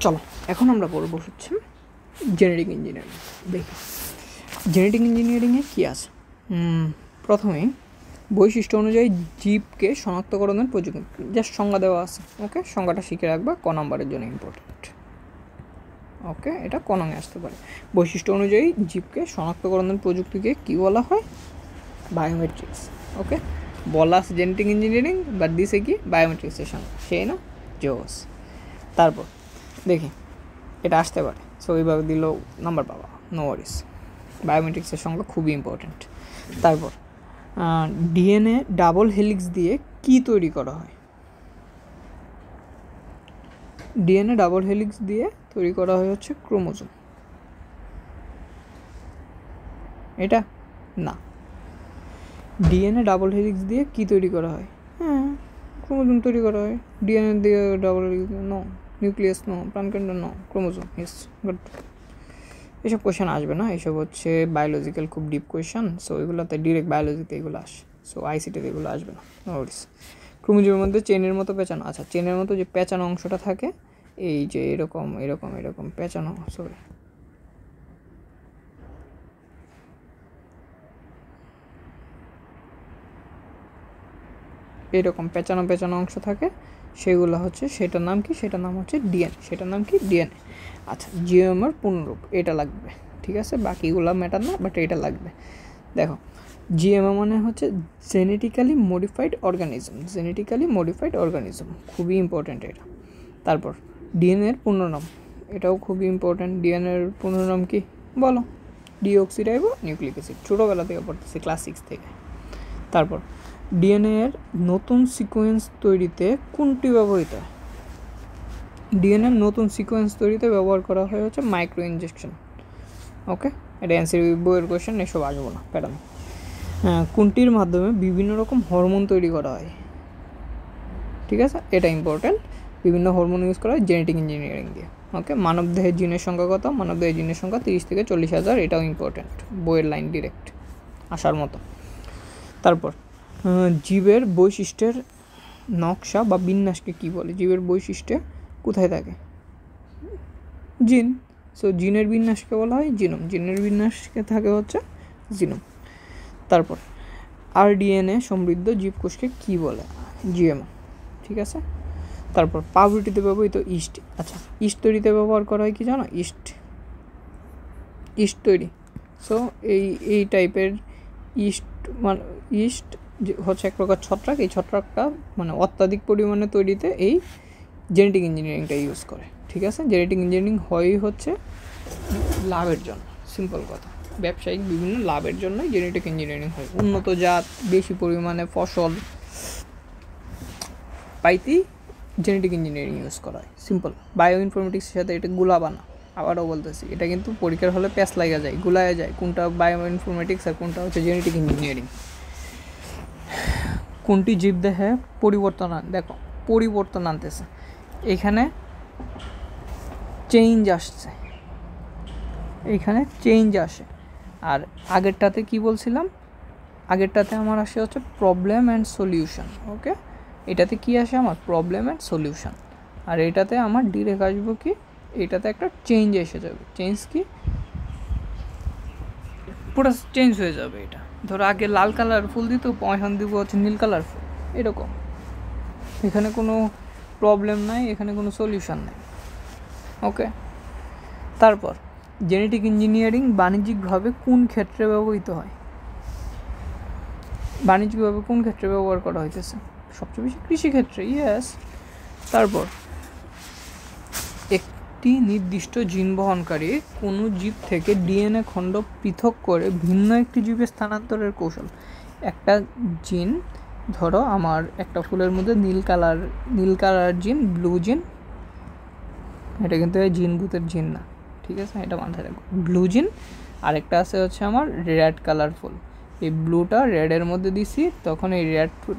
চলো এখন আমরা পড়বো হচ্ছে জেনেটিক ইঞ্জিনিয়ারিং। দেখি জেনেটিক ইঞ্জিনিয়ারিংয়ে কী আছে। প্রথমেই বৈশিষ্ট্য অনুযায়ী জীবকে শনাক্তকরণের প্রযুক্তি, জাস্ট সংজ্ঞা দেওয়া আছে। ওকে, সংজ্ঞাটা শিখে রাখবা, ক নাম্বারের জন্য ইম্পর্টেন্ট। ওকে, এটা ক নঙে আসতে পারে। বৈশিষ্ট্য অনুযায়ী জীবকে শনাক্তকরণের প্রযুক্তিকে কী বলা হয়? বায়োমেট্রিক্স। ওকে, বলা আছে জেনেটিক ইঞ্জিনিয়ারিং, বাট দিছে কি বায়োমেট্রিক্সের সঙ্গে, সেই না জোস। তারপর দেখি এটা আসতে পারে, সো এইভাবে দিলেও নাম্বার পাবা, নো ওয়ারিস। বায়োমেট্রিক্সের সঙ্গে খুবই ইম্পর্ট্যান্ট। তারপর ডিএনএ ডাবল হেলিক্স দিয়ে কি তৈরি করা হয়? ডিএনএ ডাবল হেলিক্স দিয়ে তৈরি করা হয় হচ্ছে ক্রোমোজোম। এটা না, ডিএনএ ডাবল হেলিক্স দিয়ে কি তৈরি করা হয়? হ্যাঁ, ক্রোমোজোম তৈরি করা হয়। ডিএনএ দিয়ে double helix no, nucleus no, প্রাণকেন্দ্র নো, ক্রোমোজোম। Yes, good. এসব কোয়েশন আসবে না, এসব হচ্ছে বায়োলজিক্যাল খুব ডিপ কোয়েশন, সো এগুলোতে ডিরেক্ট বায়োলজিতে এগুলো আসে, সো আইসিটিতে এগুলো আসবে না, নো ওয়ারিস। ক্রোমোজোমের মধ্যে চেনের মতো পেঁচানো, আচ্ছা চেনের মতো যে পেঁচানো অংশটা থাকে, এই যে এরকম এরকম এরকম পেঁচানো, সরি এরকম পেঁচানো পেঁচানো অংশ থাকে, সেগুলো হচ্ছে, সেটার নাম কি? সেটার নাম হচ্ছে ডিএনএ। সেটার নাম কি? ডিএনএ। আচ্ছা, জিওমের পূর্ণরূপ, এটা লাগবে, ঠিক আছে, বাকিগুলো ম্যাটার না, বাট এটা লাগবে। দেখো জিএমও মানে হচ্ছে genetically modified organism, genetically modified organism, খুবই ইম্পর্ট্যান্ট এটা। তারপর ডিএনএর পূর্ণনাম, এটাও খুবই ইম্পর্ট্যান্ট। ডিএনএর পূর্ণনাম কি বলো? ডিঅক্সিরাইবো নিউক্লিক অ্যাসিড, ছোটোবেলা থেকে পড়তেছি, ক্লাস 6 থেকে। তারপর ডিএনএ এর নতুন সিকোয়েন্স তৈরিতে কোনটি ব্যবহৃত হয়? ডিএনএ নতুন সিকোয়েন্স তৈরিতে ব্যবহার করা হয় হচ্ছে মাইক্রো ইনজেকশন। ওকে, এটা অ্যান্সার বইয়ের কোয়েশ্চেন, এসব আসবো না, প্যাটার্ন। কোনটির মাধ্যমে বিভিন্ন রকম হরমোন তৈরি করা হয়? ঠিক আছে, এটা ইম্পর্ট্যান্ট। বিভিন্ন হরমোন ইউজ করা হয় জেনেটিক ইঞ্জিনিয়ারিং দিয়ে। ওকে, মানবদেহের জিনের সংখ্যা কত? মানবদেহের জিনের সংখ্যা 30 থেকে 40,000, এটাও ইম্পর্ট্যান্ট, বইয়ের লাইন ডিরেক্ট আসার মতো। তারপর জীবের বৈশিষ্ট্যের নকশা বা বিন্যাসকে কি বলে? জীবের বৈশিষ্ট্যে কোথায় থাকে? জিন। সো জিনের বিন্যাসকে বলা হয় জিনোম, জিনের বিন্যাসকে থাকে হচ্ছে জিনোম। তারপর আরডিএনএ সমৃদ্ধ জীবকোষকে কি বলে? জিএমও, ঠিক আছে। তারপর পাউরুটিতে ব্যবহৃত ইস্ট, আচ্ছা ইস্ট তৈরিতে ব্যবহার করা হয় কি জানো? ইস্ট তৈরি। সো এই টাইপের ইস্ট, মানে ইস্ট হচ্ছে এক প্রকার ছত্রাক, এই ছত্রাকটা মানে অত্যাধিক পরিমাণে তৈরিতে এই জেনেটিক ইঞ্জিনিয়ারিংটা ইউজ করে, ঠিক আছে। জেনেটিক ইঞ্জিনিয়ারিং হয়ই হচ্ছে লাভের জন্য, সিম্পল কথা, ব্যবসায়িক বিভিন্ন লাভের জন্য জেনেটিক ইঞ্জিনিয়ারিং হয়। উন্নত জাত, বেশি পরিমাণে ফসল পাইতেই জেনেটিক ইঞ্জিনিয়ারিং ইউজ করা হয়, সিম্পল। বায়ো ইনফরমেটিক্সের সাথে এটা গুলাবানা, আবারও বলতেছি, এটা কিন্তু পরীক্ষার হলে প্যাস লাগা যায়, গুলায় যায়, কোনটা বায়ো ইনফরমেটিক্স আর কোনটা হচ্ছে জেনেটিক ইঞ্জিনিয়ারিং। কোনটি জীবদেহে পরিবর্তন দেখো পরিবর্তন আনতেছে, এখানে চেঞ্জ আসছে, এখানে চেঞ্জ আসে। আর আগেরটাতে কি বলছিলাম? আগেরটাতে আমার আসে হচ্ছে প্রবলেম অ্যান্ড সলিউশন। ওকে, এটাতে কি আসে আমার? Problem and solution. আর এটাতে আমার ডিরেক্ট আসবো কি? এটাতে একটা চেঞ্জ এসে যাবে। চেঞ্জ কি? পুরো চেঞ্জ হয়ে যাবে। এটা ধরো আগে লাল কালার ফুল দিত, এখন দিব হচ্ছে নীল কালার ফুল, এরকম। এখানে কোনো প্রবলেম নাই, এখানে কোনো সলিউশন নেই। ওকে, তারপর জেনেটিক ইঞ্জিনিয়ারিং বাণিজ্যিকভাবে কোন ক্ষেত্রে ব্যবহৃত হয়? বাণিজ্যিকভাবে কোন ক্ষেত্রে ব্যবহার করা হইতেছে? সবচেয়ে বেশি কৃষিক্ষেত্রে, ইয়েস। তারপর একটি নির্দিষ্ট জিন বহনকারী কোনো জীব থেকে ডিএনএ খণ্ড পৃথক করে ভিন্ন একটি জীবে স্থানান্তরের কৌশল। একটা জিন, ধরো আমার একটা ফুলের মধ্যে নীল কালার জিন, ব্লু জিন, এটা কিন্তু জিন ভূতের জিন না, ঠিক আছে, এটা মাথায় রাখবো। ব্লু জিন, আরেকটা আছে হচ্ছে আমার রেড কালারফুল। এই ব্লুটা রেডের মধ্যে দিছি, তখন এই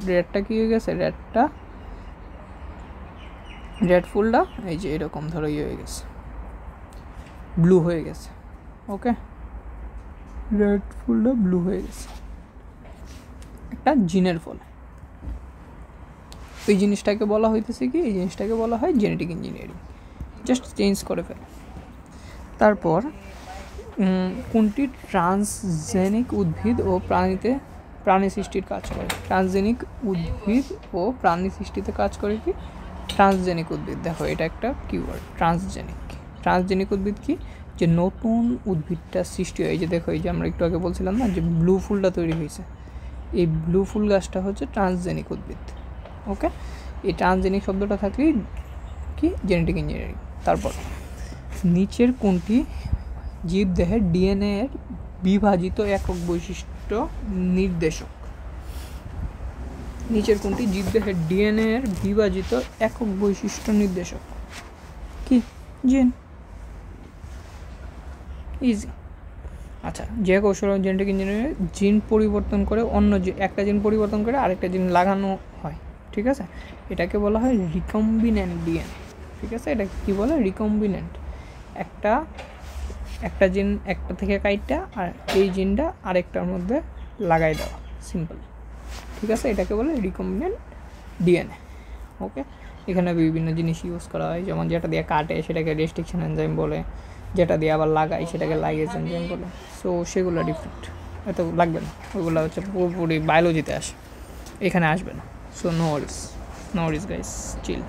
রেডটা কী হয়ে গেছে? রেড ফুলটা এই যে এরকম ধরো ইয়ে হয়ে গেছে, ব্লু হয়ে গেছে। ওকে, রেড ফুলটা ব্লু হয়ে গেছে একটা জিনের ফলে। এই জিনিসটাকে বলা হইতেছে কি? এই জিনিসটাকে বলা হয় জেনেটিক ইঞ্জিনিয়ারিং। জাস্ট চেঞ্জ করে ফেলে। তারপর কোনটি ট্রান্সজেনিক উদ্ভিদ ও প্রাণী সৃষ্টির কাজ করে? ট্রান্সজেনিক উদ্ভিদ ও প্রাণী সৃষ্টিতে কাজ করে কি? ট্রান্সজেনিক উদ্ভিদ। দেখো এটা একটা কিওয়ার্ড, ট্রান্সজেনিক উদ্ভিদ কি? যে নতুন উদ্ভিদটা সৃষ্টি হয়। এই যে দেখো, এই যে আমরা একটু আগে বলছিলাম না যে ব্লু ফুলটা তৈরি হয়েছে, এই ব্লু ফুল গাছটা হচ্ছে ট্রান্সজেনিক উদ্ভিদ। ওকে, এই ট্রান্সজেনিক শব্দটা থাকলেই কি? Genetic engineering. তারপর নিচের কোনটি জীবদেহের ডিএনএ এর বিভাজিত একক বৈশিষ্ট্য নির্দেশক? নিচের কোনটি জীবদেহের ডিএনএ এর বিভাজিত একক বৈশিষ্ট্য নির্দেশক? কি? জিন। ইজি। আচ্ছা, যে কৌশল জেনেটিক ইঞ্জিনিয়ারিং জিন পরিবর্তন করে একটা জিন পরিবর্তন করে আরেকটা জিন লাগানো হয়, ঠিক আছে? এটাকে বলা হয় রিকম্বিনেন্ট ডিএনএ, ঠিক আছে? এটা কি বলে? রিকম্বিনেন্ট। একটা জিন একটা থেকে কাইটটা আর এই জিনটা আরেকটার মধ্যে লাগাই দেওয়া, সিম্পল, ঠিক আছে? এটাকে বলে রিকম্বিনেন্ট ডিএনএ। ওকে, এখানে বিভিন্ন জিনিস ইউজ করা হয়, যেমন যেটা দিয়ে কাটে সেটাকে রেস্ট্রিকশন এনজাইম বলে, যেটা দিয়ে আবার লাগাই সেটাকে লাইগেজ এনজাইম বলে। সো সেগুলো ডিফারেন্ট, এত লাগবে না, ওইগুলো হচ্ছে পুরোপুরি বায়োলজিতে আসে, এখানে আসবে না। সো নো ওয়ারিজ গাইস, চিল।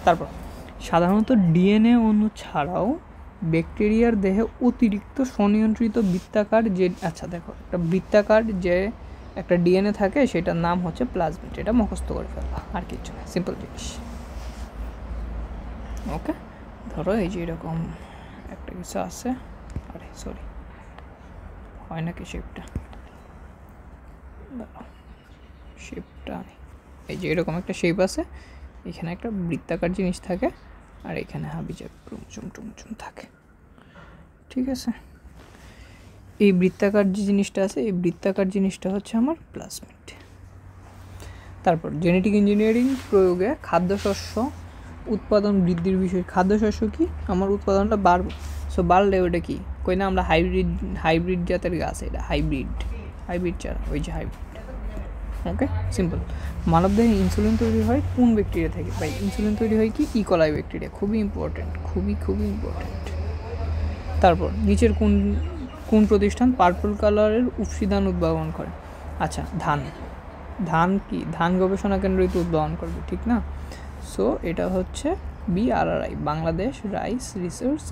তারপর সাধারণত ডিএনএ অণু ছাড়াও ব্যাকটেরিয়ার দেহে অতিরিক্ত স্বনিয়ন্ত্রিত বৃত্তাকার যে, আচ্ছা দেখো, একটা বৃত্তাকার যে একটা ডিএনএ থাকে সেটার নাম হচ্ছে প্লাজমিড। এটা মুখস্থ করে ফেলবা, আর কিছু না, সিম্পল জিনিস। ওকে, ধরো এই যে এরকম একটা কিছু আছে, আরে সরি, হয় নাকি শেপটা, এই যে এরকম একটা শেপ আছে, এখানে একটা বৃত্তাকার জিনিস থাকে আর এখানে হাবিজাব টুমচুম থাকে, ঠিক আছে? এই বৃত্তাকার যে জিনিসটা আছে, এই বৃত্তাকার জিনিসটা হচ্ছে আমার প্লাজমিড। তারপর জেনেটিক ইঞ্জিনিয়ারিং প্রয়োগে খাদ্যশস্য উৎপাদন বৃদ্ধির বিষয়। খাদ্যশস্য কি? আমার উৎপাদনটা বাড়বে। সো বাড়লে ওটা কি? কই না আমরা হাইব্রিড জাতের গাছ, এটা হাইব্রিড চারা, ওই যে হাইব্রিড। ওকে, সিম্পল। মানবদেহে ইনসুলিন তৈরি হয় কোন ব্যাকটেরিয়া থেকে? ভাই ইনসুলিন তৈরি হয় কি? E. coli bacteria. খুবই ইম্পর্টেন্ট, খুবই ইম্পর্টেন্ট। তারপর নিচের কোন প্রতিষ্ঠান পার্পল কালারের উপসিদান উদ্ভাবন করে? আচ্ছা, ধান কি? ধান গবেষণা কেন্দ্রই তো উদ্ভাবন করবে, ঠিক না? সো এটা হচ্ছে BRRI, Bangladesh rice research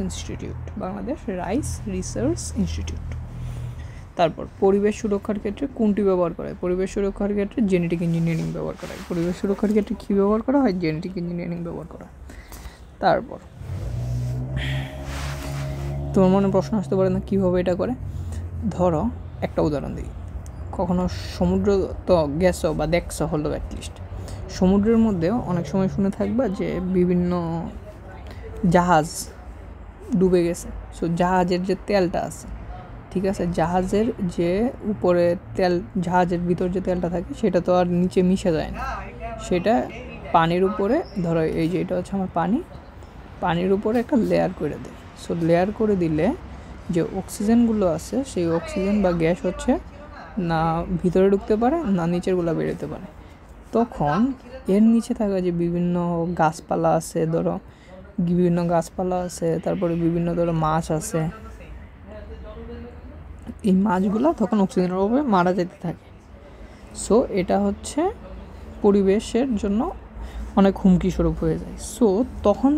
institute. তারপর পরিবেশ সুরক্ষার ক্ষেত্রে কোনটি ব্যবহার করা হয়? পরিবেশ সুরক্ষার ক্ষেত্রে জেনেটিক ইঞ্জিনিয়ারিং ব্যবহার করা হয়। পরিবেশ সুরক্ষার ক্ষেত্রে কী ব্যবহার করা হয়? জেনেটিক ইঞ্জিনিয়ারিং ব্যবহার করা হয়। তারপর তোমার মনে প্রশ্ন আসতে পারে না কীভাবে এটা করে? ধরো একটা উদাহরণ দিই, কখনো সমুদ্র তো গেছো বা দেখছো হলো, অ্যাটলিস্ট সমুদ্রের মধ্যেও অনেক সময় শুনে থাকবা যে বিভিন্ন জাহাজ ডুবে গেছে। সো জাহাজের যে তেলটা আছে, ঠিক আছে, জাহাজের যে উপরে তেল, জাহাজের ভিতর যে তেলটা থাকে সেটা তো আর নিচে মিশে যায় না, সেটা পানির উপরে, ধরো এই যে এটা হচ্ছে আমার পানির উপরে একটা লেয়ার করে দেয়। সো লেয়ার করে দিলে যে অক্সিজেনগুলো আছে, সেই অক্সিজেন বা গ্যাস হচ্ছে না ভিতরে ঢুকতে পারে, না নিচেরগুলো বেরোতে পারে। তখন এর নিচে থাকা যে বিভিন্ন গাছপালা আছে, তারপরে বিভিন্ন ধরো মাছ আছে, এই মাছগুলো তখন অক্সিজেনের অভাবে মারা যেতে থাকে। সো এটা হচ্ছে পরিবেশের জন্য অনেক হুমকি স্বরূপ হয়ে যায়। সো তখন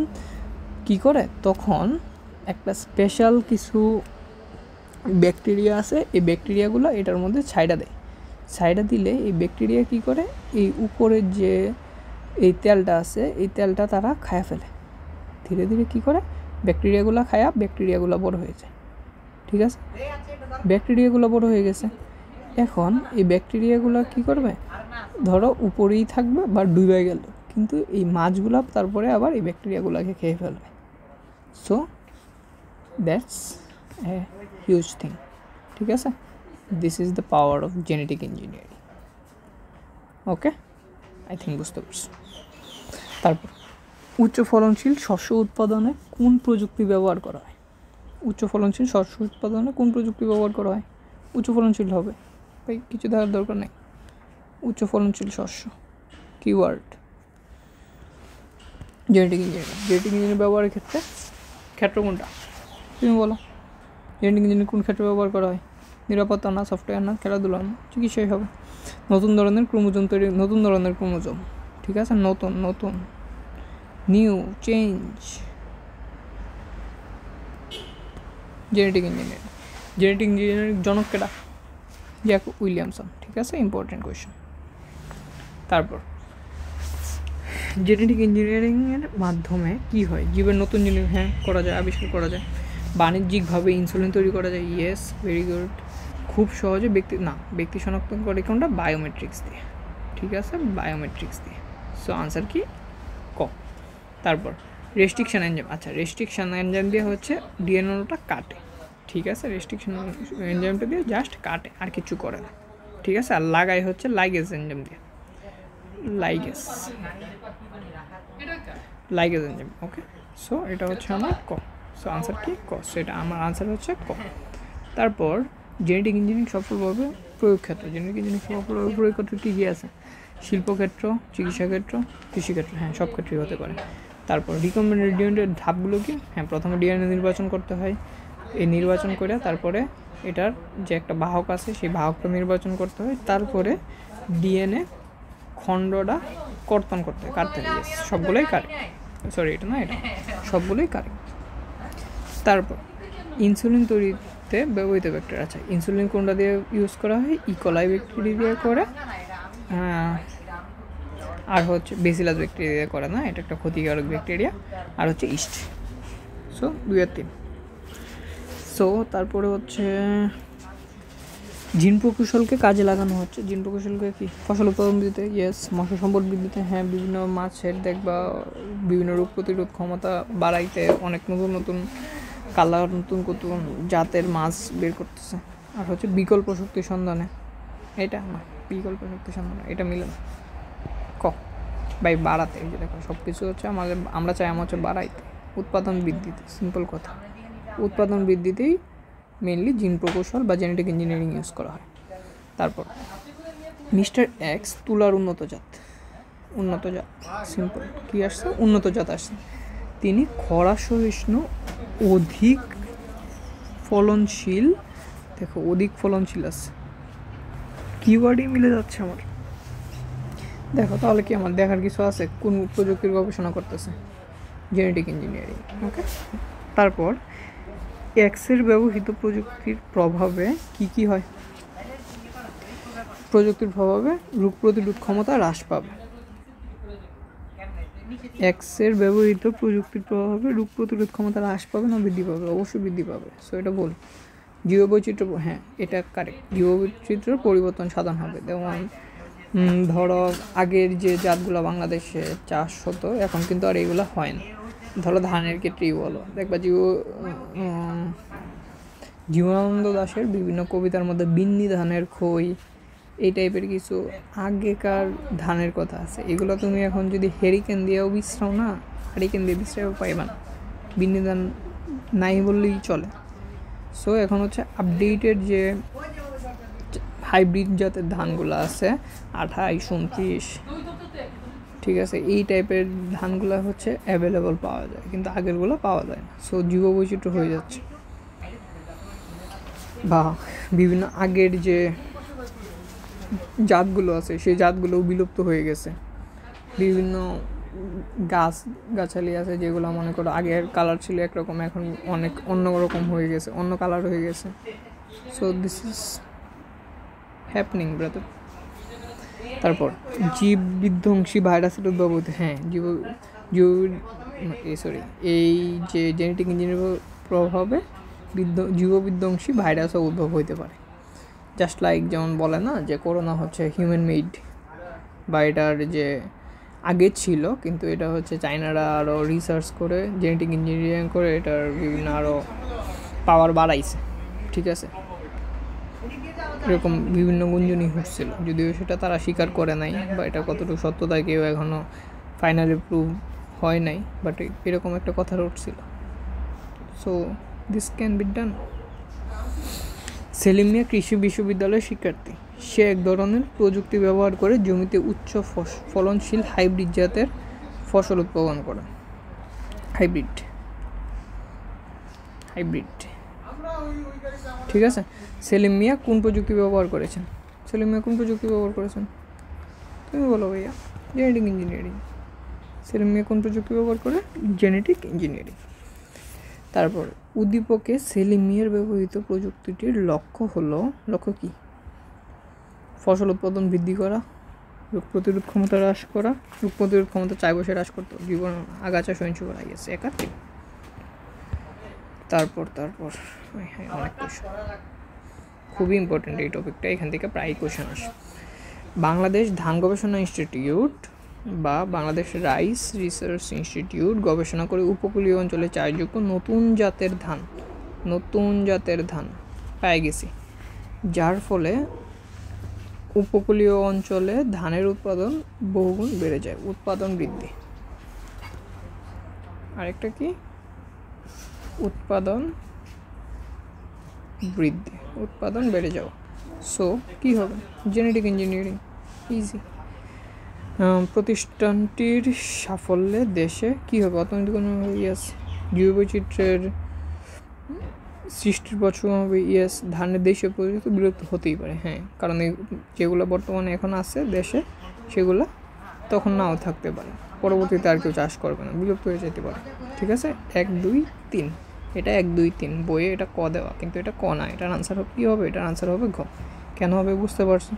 কি করে? তখন একটা স্পেশাল কিছু ব্যাকটেরিয়া আছে, এই ব্যাকটেরিয়াগুলো এটার মধ্যে ছাইড়া দিলে এই ব্যাকটেরিয়া কি করে? এই উপরের যে এই তেলটা আছে, এই তেলটা তারা খায়া ফেলে। ধীরে ধীরে কি করে? ব্যাকটেরিয়াগুলো বড় হয়ে যায়, ঠিক আছে? ব্যাকটেরিয়াগুলো বড় হয়ে গেছে, এখন এই ব্যাকটেরিয়াগুলো কি করবে? ধরো উপরেই থাকবে বা ডুবে গেল, কিন্তু এই মাছগুলো তারপরে আবার এই ব্যাকটেরিয়াগুলোকে খেয়ে ফেলবে। So that's a huge thing, ঠিক আছে? This is the power of genetic engineering. Okay, I think বুঝতে পারছি। তারপর উচ্চ ফলনশীল শস্য উৎপাদনে কোন প্রযুক্তি ব্যবহার করা হয়? উচ্চ ফলনশীল শস্য উৎপাদনে কোন প্রযুক্তি ব্যবহার করা হয়? উচ্চ ফলনশীল হবে, ভাই কিছু দেখার দরকার নেই। উচ্চ ফলনশীল শস্য কিওয়ার্ড, জেনেটিক ইঞ্জিনিয়ারিং ব্যবহারের ক্ষেত্র কোনটা তুমি বলো? জেনেটিক ইঞ্জিনিয়ারিং কোন ক্ষেত্রে ব্যবহার করা হয়? নিরাপত্তা না, সফটওয়্যার না, খেলাধুলা না, চিকিৎসাই হবে। নতুন ধরনের ক্রোমোজোম তৈরি, নতুন ধরনের ক্রোমোজোম, ঠিক আছে, নতুন নিউ চেঞ্জ। জেনেটিক ইঞ্জিনিয়ারিং জনক কেডা? জ্যাক উইলিয়ামসন, ঠিক আছে, ইম্পর্টেন্ট কোয়েশ্চেন। তারপর জেনেটিক ইঞ্জিনিয়ারিংয়ের মাধ্যমে কি হয়? জীবের নতুন জিনিস করা যায়, আবিষ্কার করা যায়। বাণিজ্যিকভাবে ইনসুলিন তৈরি করা যায়, ইয়েস, ভেরি গুড। খুব সহজে ব্যক্তি শনাক্তকরণ করে কোনটা? বায়োমেট্রিক্স দিয়ে, ঠিক আছে, বায়োমেট্রিক্স দিয়ে। সো আনসার কি? ক। তারপর রেস্ট্রিকশন এনজাইম, আচ্ছা রেস্ট্রিকশন এনজাইম দিয়ে হচ্ছে ডিএনএটা কাটে, ঠিক আছে, রেস্ট্রিকশন এনজাইমটা দিয়ে জাস্ট কাটে, আর কিছু করে না, ঠিক আছে। আর লাগায় হচ্ছে লাইগেজ এনজাইম দিয়ে, লাইগেজ এনজাইম, ওকে। সো এটা হচ্ছে আমার ক। সো আনসার কি? ক। সো এটা আমার আনসার হচ্ছে ক। তারপর জেনেটিক ইঞ্জিনিয়ারিং সফলভাবে প্রয়োগ ক্ষেত্র, জেনেটিক ইঞ্জিনিয়ারিং সফলভাবে প্রয়োগ ক্ষেত্র কী কী আছে? শিল্পক্ষেত্র, চিকিৎসাক্ষেত্র, কৃষিক্ষেত্র, সব ক্ষেত্রেই হতে পারে। তারপর রিকমেন্ডেড ডিএনএর ধাপগুলো কি? প্রথমে ডিএনএ নির্বাচন করতে হয়, এই নির্বাচন করে তারপরে এটার যে একটা বাহক আছে সেই বাহকটা নির্বাচন করতে হয়, তারপরে ডিএনএ খণ্ডটা কর্তন করতে হয়, কাটতে হয়। সবগুলোই কারেক্ট, সরি এটা না, এটা সবগুলোই কারেক্ট। তারপর ইনসুলিন তৈরিতে ব্যবহৃত ব্যাকটেরিয়া, আছে ইনসুলিন কোনটা দিয়ে ইউজ করা হয়? ইকোলাই ব্যাকটেরিয়া দিয়ে করে, আর হচ্ছে বেসিলাস ব্যাকটেরিয়া দিয়ে করে না, এটা একটা ক্ষতিকারক ব্যাকটেরিয়া, আর হচ্ছে ইস্ট। সো 2 আর 3। সো তারপরে হচ্ছে জিন প্রকৌশলকে কাজে লাগানো হচ্ছে, জিন প্রকৌশলকে কি? ফসল উৎপাদন বৃদ্ধিতে, ইয়েস, মৎস্য সম্পদ বৃদ্ধিতে, বিভিন্ন মাছের দেখবা বিভিন্ন রোগ প্রতিরোধ ক্ষমতা বাড়াইতে অনেক নতুন কালার, নতুন জাতের মাছ বের করতেছে। আর হচ্ছে বিকল্প শক্তি সন্ধানে, এটা না, বিকল্প শক্তি সন্ধানে এটা মিলে না। ক ভাই, বাড়াতে, এই যে দেখো সব কিছু হচ্ছে আমরা চাই আমার হচ্ছে বাড়াইতে, উৎপাদন বৃদ্ধিতে, সিম্পল কথা, উৎপাদন বৃদ্ধিতেই মেনলি জিন প্রকৌশল বা জেনেটিক ইঞ্জিনিয়ারিং ইউজ করা হয়। তারপর মিস্টার এক্স তুলার উন্নত জাত, সিম্পল কি আসছে? উন্নত জাত আসছে। তিনি খরা সহিষ্ণু, অধিক ফলনশীল, দেখো অধিক ফলনশীল আছে, কিওয়ার্ডই মিলে যাচ্ছে আমার। দেখো তাহলে কি আমার দেখার কিছু আছে? কোন প্রযুক্তির গবেষণা করতেছে? জেনেটিক ইঞ্জিনিয়ারিং, ওকে। তারপর এক্সের ব্যবহৃত প্রযুক্তির প্রভাবে কি হয়? প্রযুক্তির প্রভাবে রোগ প্রতিরোধ ক্ষমতা হ্রাস পাবে। এক্সের ব্যবহৃত প্রযুক্তির প্রভাবে রোগ প্রতিরোধ ক্ষমতা হ্রাস পাবে না বৃদ্ধি পাবে? অবশ্যই বৃদ্ধি পাবে। সো এটা বল। জীববৈচিত্র্য, এটা কারেক্ট, জীববৈচিত্র্যের পরিবর্তন সাধন হবে। যেমন ধরো আগের যে জাতগুলো বাংলাদেশে চাষ হতো এখন কিন্তু আর এগুলো হয় না। ধরো ধানের ক্ষেত্রেই বলো, দেখবা জীবনানন্দ দাশের বিভিন্ন কবিতার মধ্যে বিন্নি ধানের খই, এই টাইপের কিছু আগেকার ধানের কথা আছে। এগুলো তুমি এখন যদি হেরিকেন দিয়েও বিশ্রাও না, হারিকেন দিয়ে বিশ্রাও পাইবা না, বিন্নি ধান নাই বললেই চলে। সো এখন হচ্ছে আপডেটেড যে হাইব্রিড জাতের ধানগুলো আছে 28, 29, ঠিক আছে, এই টাইপের ধানগুলো হচ্ছে অ্যাভেলেবল পাওয়া যায়, কিন্তু আগেরগুলো পাওয়া যায় না। সো জীববৈচিত্র্য হয়ে যাচ্ছে, বা বিভিন্ন আগের যে জাতগুলো আছে সেই জাতগুলোও বিলুপ্ত হয়ে গেছে। বিভিন্ন গাছালি আছে যেগুলো মনে করো আগের কালার ছিল একরকম, এখন অনেক অন্য রকম হয়ে গেছে, অন্য কালার হয়ে গেছে। So this is happening brother. তারপর জীব বিধ্বংসী ভাইরাসের উদ্ভব হতে, এই যে জেনেটিক ইঞ্জিনিয়ারিং প্রভাবে জীব বিধ্বংসী ভাইরাসও উদ্ভব হইতে পারে। জাস্ট লাইক যেমন বলে না যে করোনা হচ্ছে হিউম্যান মেড, বা এটার যে আগে ছিল কিন্তু এটা হচ্ছে চায়নারা আরও রিসার্চ করে জেনেটিক ইঞ্জিনিয়ারিং করে এটার বিভিন্ন আরও পাওয়ার বাড়াইছে, ঠিক আছে। এরকম বিভিন্ন গুঞ্জনই হচ্ছিল, যদিও সেটা তারা স্বীকার করে নাই, বা এটা কতটুকু সত্যতা কেউ এখনও ফাইনালি প্রুভ হয় নাই, বাট এরকম একটা কথা উঠছিল। So this can be done. Selim Mia কৃষি বিশ্ববিদ্যালয়ের শিক্ষার্থী। সে এক ধরনের প্রযুক্তি ব্যবহার করে জমিতে উচ্চ ফলনশীল হাইব্রিড জাতের ফসল উৎপাদন করে। হাইব্রিড, হাইব্রিড, ঠিক আছে। সেলিম মিয়া কোন প্রযুক্তি ব্যবহার করেছেন? সেলিম মিয়া কোন প্রযুক্তি ব্যবহার করেছেন? তুমি বলো ভাইয়া। Genetic engineering. সেলিম মিয়া কোন প্রযুক্তি ব্যবহার করে? Genetic engineering. তারপর উদ্দীপকে সেলিম মিয়ার ব্যবহৃত প্রযুক্তিটির লক্ষ্য হলো, লক্ষ্য কি? ফসল উৎপাদন বৃদ্ধি করা, রোগ প্রতিরোধ ক্ষমতা হ্রাস করা, রোগ প্রতিরোধ ক্ষমতা চাই বসে হ্রাস করতে, জীবন আগাছা সহিংস করা গেছে একাধিক। তারপর অনেক কোয়েশ্চন, খুবই ইম্পর্টেন্ট এই টপিকটা, এখান থেকে প্রায় কোয়েশ্চন আসে। বাংলাদেশ ধান গবেষণা ইনস্টিটিউট বা বাংলাদেশ রাইস রিসার্চ ইনস্টিটিউট গবেষণা করে উপকূলীয় অঞ্চলে চাষযোগ্য নতুন জাতের ধান পেয়ে গেছি, যার ফলে উপকূলীয় অঞ্চলে ধানের উৎপাদন বহুগুণ বেড়ে যায়, উৎপাদন বৃদ্ধি। আরেকটা কি? উৎপাদন বৃদ্ধি, উৎপাদন বেড়ে যাওয়া। সো কি হবে? Genetic engineering, easy. প্রতিষ্ঠানটির সাফল্যে দেশে কি হবে? অর্থনৈতিক উন্নয়ন, ইয়েস। জৈববৈচিত্র্যের সৃষ্টির বছর হবে, ইয়েস। ধানের দেশীয় প্রযুক্তি বিলুপ্ত হতেই পারে, হ্যাঁ, কারণ এই যেগুলো বর্তমানে এখন আছে দেশে সেগুলো তখন নাও থাকতে পারে, পরবর্তীতে আর কেউ চাষ করবে না, বিলুপ্ত হয়ে যেতে পারে। ঠিক আছে, 1 2 3, এটা 1 2 3 বইয়ে এটা ক দেওয়া, কিন্তু এটা ক না, এটার আনসার কী হবে? এটার আনসার হবে ঘ। কেন হবে বুঝতে পারছো?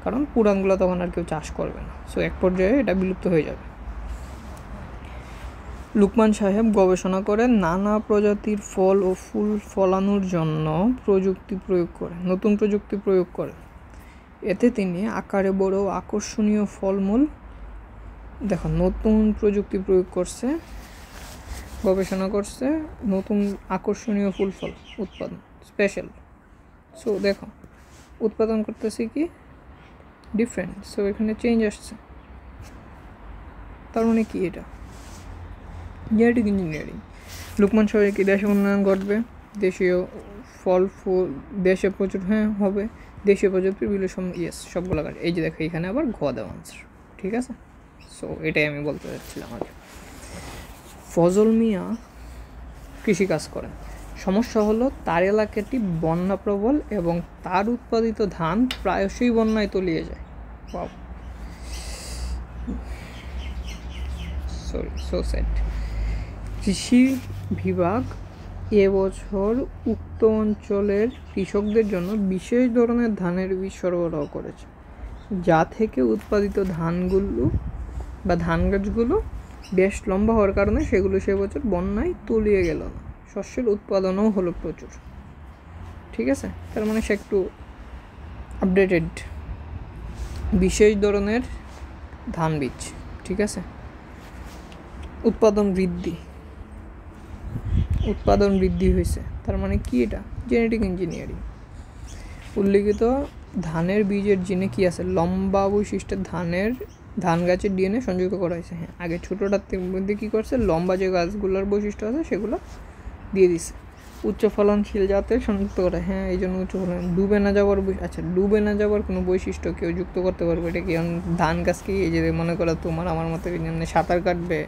কারণ পুরানগুলো তখন আর কেউ চাষ করবে না, সো এক পর্যায়ে এটা বিলুপ্ত হয়ে যাবে। লুকমান সাহেব গবেষণা করে নানা প্রজাতির ফল ও ফুল ফলানোর জন্য প্রযুক্তি প্রয়োগ করে, নতুন প্রযুক্তি প্রয়োগ করে। এতে তিনি আকারে বড় আকর্ষণীয় ফলমূল, দেখো নতুন প্রযুক্তি প্রয়োগ করছে, গবেষণা করছে, নতুন আকর্ষণীয় ফুল ফল উৎপাদন, স্পেশাল। সো দেখো উৎপাদন করতেছি কি ডিফারেন্ট, সো এখানে চেঞ্জ আসছে, তার মানে কি? এটা জেনেটিক ইঞ্জিনিয়ারিং। লুকমান সাহেবের কি দেশে উন্নয়ন ঘটবে? দেশীয় ফল ফুল দেশে প্রচুর, হ্যাঁ হবে। দেশীয় প্রযুক্তির বিলুপ্তি, ইয়েস, সবগুলো কাজ। এই যে দেখো এখানে আবার ঘ দেওয়া আনসার, ঠিক আছে। সো এটাই আমি বলতে চাচ্ছিলাম আগে। ফজল মিয়া কৃষিকাজ করেন, সমস্যা হলো তার এলাকাটি বন্যাপ্রবল এবং তার উৎপাদিত ধান প্রায়শই বন্যায় তলিয়ে যায়। So sad. কৃষি বিভাগ এবছর উক্ত অঞ্চলের কৃষকদের জন্য বিশেষ ধরনের ধানের বীজ সরবরাহ করেছে, যা থেকে উৎপাদিত ধানগুলো বা ধান গাছগুলো বেশ লম্বা হওয়ার কারণে সেগুলো সে বছর বন্যায় তলিয়ে গেল না, শস্যের উৎপাদনও হলো প্রচুর। ঠিক আছে, তার মানে সে একটু আপডেটেড। বিশেষ ধরনের ধান বীজ, ঠিক আছে। উৎপাদন বৃদ্ধি হয়েছে, তার মানে কি? এটা জেনেটিক ইঞ্জিনিয়ারিং। উল্লিখিত ধানের বীজের জিনে কি আছে? লম্বা বৈশিষ্ট্যের ধান গাছের ডিএনএ সংযুক্ত করা হয়েছে। হ্যাঁ, আগে ছোটোটার মধ্যে কী করছে? লম্বা যে গাছগুলোর বৈশিষ্ট্য আছে সেগুলো দিয়ে দিছে। উচ্চ ফলনশীল জাতে সংযুক্ত করা, হ্যাঁ, এই জন্য উচ্চ ফলন। ডুবে না যাওয়ার কোনো বৈশিষ্ট্য কেউ যুক্ত করতে পারবে? এটা কি ধান গাছকে এই যে মনে করো তোমার আমার মতো সাঁতার কাটবে,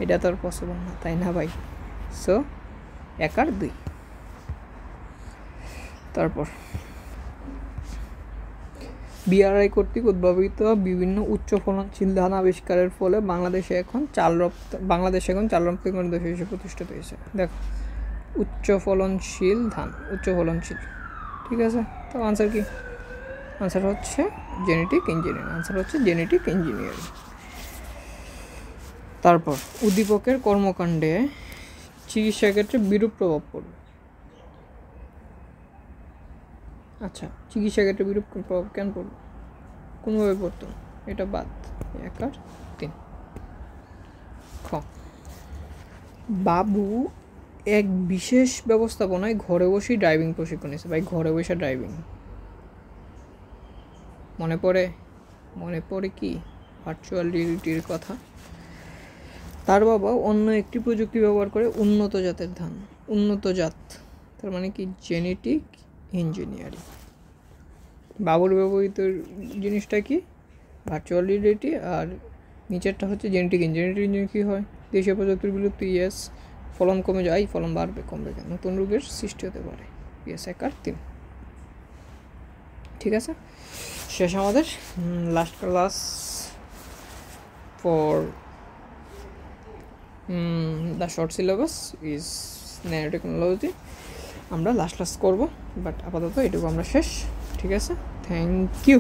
এটা তো আর পসিবল না, তাই না ভাই? সো 1 আর 2। তারপর বিআরআই কর্তৃক উদ্ভাবিত বিভিন্ন উচ্চ ফলনশীল ধান আবিষ্কারের ফলে বাংলাদেশে এখন চাল রপ্তানি দেশ হিসেবে প্রতিষ্ঠিত হয়েছে। দেখো উচ্চ ফলনশীল, ঠিক আছে। তো আনসার কি? আনসার হচ্ছে জেনেটিক ইঞ্জিনিয়ারিং। তারপর উদ্দীপকের কর্মকাণ্ডে চিকিৎসা ক্ষেত্রে বিরূপ প্রভাব পড়বে। আচ্ছা, চিকিৎসা ক্ষেত্রে বিরূপ প্রভাব কেন পড়বে? কোনোভাবে পড়তো না, এটা বাদ। 1 আর 3। খ, বাবু এক বিশেষ ব্যবস্থাপনায় ঘরে বসেই ড্রাইভিং প্রশিক্ষণ নিয়েছে। ভাই ঘরে বসে ড্রাইভিং মনে পড়ে কি? ভার্চুয়াল রিয়েলিটির কথা। তার বাবা অন্য একটি প্রযুক্তি ব্যবহার করে উন্নত জাত, তার মানে কি? Genetic engineering. বাবুর ব্যবহৃত জিনিসটা কি? ভার্চুয়াল রিয়েলিটি, আর নিচেরটা হচ্ছে জেনেটিক ইঞ্জিনিয়ারিং। কী হয়? দেশীয় প্রজাতির বিলুপ্তি, ইয়েস। ফলন কমে যায়, ফলন বাড়বে কমবে কেন, নতুন রোগের সৃষ্টি হতে পারে, ইয়েস 1 আর 3। ঠিক আছে, শেষ আমাদের last class for the short syllabus is nano technology. আমরা লাস্ট ক্লাস করবো, বাট আপাতত এটুকু আমরা শেষ। ঠিক আছে, থ্যাংক ইউ।